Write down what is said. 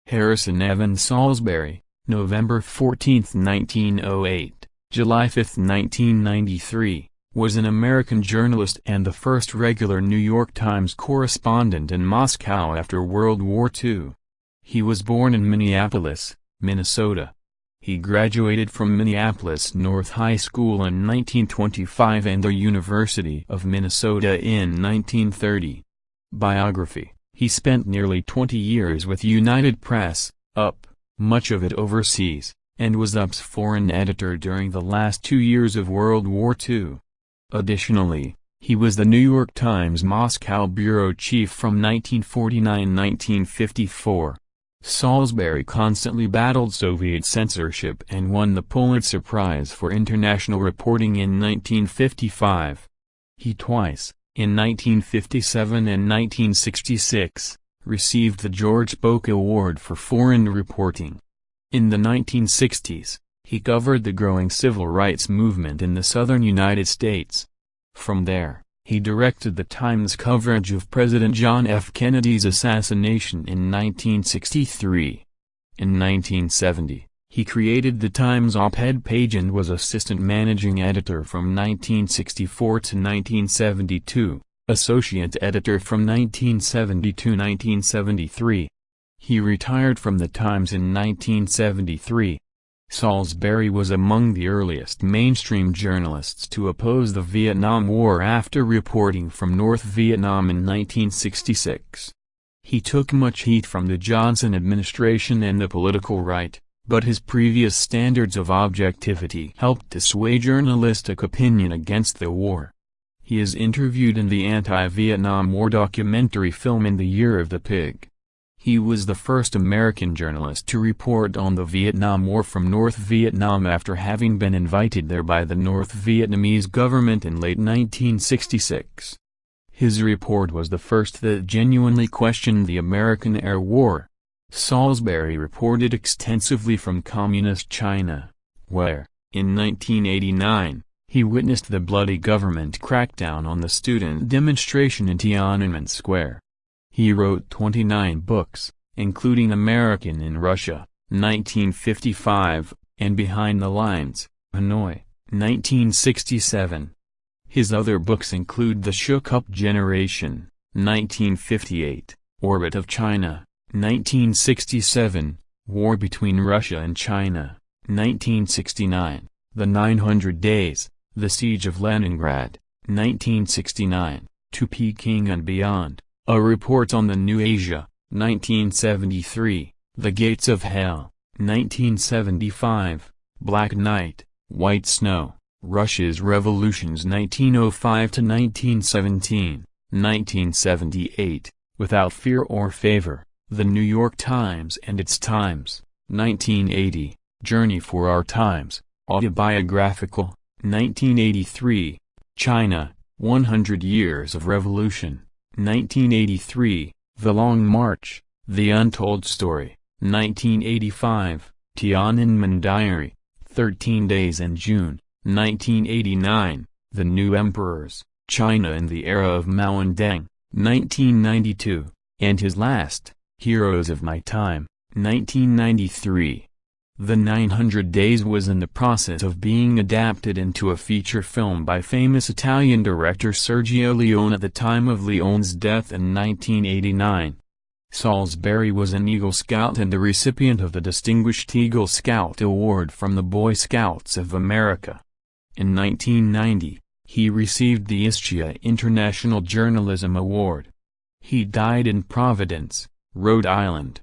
Harrison Evans Salisbury, November 14, 1908, July 5, 1993, was an American journalist and the first regular New York Times correspondent in Moscow after World War II. He was born in Minneapolis, Minnesota. He graduated from Minneapolis North High School in 1925 and the University of Minnesota in 1930. Biography: he spent nearly 20 years with United Press, UP, much of it overseas, and was UP's foreign editor during the last 2 years of World War II. Additionally, he was the New York Times Moscow bureau chief from 1949–1954. Salisbury constantly battled Soviet censorship and won the Pulitzer Prize for International Reporting in 1955. He twice, in 1957 and 1966, received the George Boak Award for Foreign Reporting. In the 1960s, he covered the growing civil rights movement in the southern United States. From there, he directed the Times coverage of President John F. Kennedy's assassination in 1963. In 1970, he created the Times op-ed page and was assistant managing editor from 1964 to 1972, associate editor from 1970 to 1973. He retired from the Times in 1973. Salisbury was among the earliest mainstream journalists to oppose the Vietnam War after reporting from North Vietnam in 1966. He took much heat from the Johnson administration and the political right, but his previous standards of objectivity helped to sway journalistic opinion against the war. He is interviewed in the anti-Vietnam War documentary film In the Year of the Pig. He was the first American journalist to report on the Vietnam War from North Vietnam after having been invited there by the North Vietnamese government in late 1966. His report was the first that genuinely questioned the American Air War. Salisbury reported extensively from Communist China, where, in 1989, he witnessed the bloody government crackdown on the student demonstration in Tiananmen Square. He wrote 29 books, including American in Russia, 1955, and Behind the Lines, Hanoi, 1967. His other books include The Shook-Up Generation, 1958, Orbit of China, 1967, War Between Russia and China, 1969, The 900 Days, The Siege of Leningrad, 1969, To Peking and Beyond, A Report on the New Asia, 1973, The Gates of Hell, 1975, Black Night, White Snow, Russia's Revolutions 1905–1917, 1978, Without Fear or Favor, The New York Times and Its Times, 1980, Journey for Our Times, Autobiographical, 1983, China, 100 Years of Revolution, 1983, The Long March, The Untold Story, 1985, Tiananmen Diary, 13 Days in June, 1989, The New Emperors, China in the Era of Mao and Deng, 1992, and his last, Heroes of My Time, 1993. The 900 Days was in the process of being adapted into a feature film by famous Italian director Sergio Leone at the time of Leone's death in 1989. Salisbury was an Eagle Scout and the recipient of the Distinguished Eagle Scout Award from the Boy Scouts of America. In 1990, he received the Ischia International Journalism Award. He died in Providence, Rhode Island.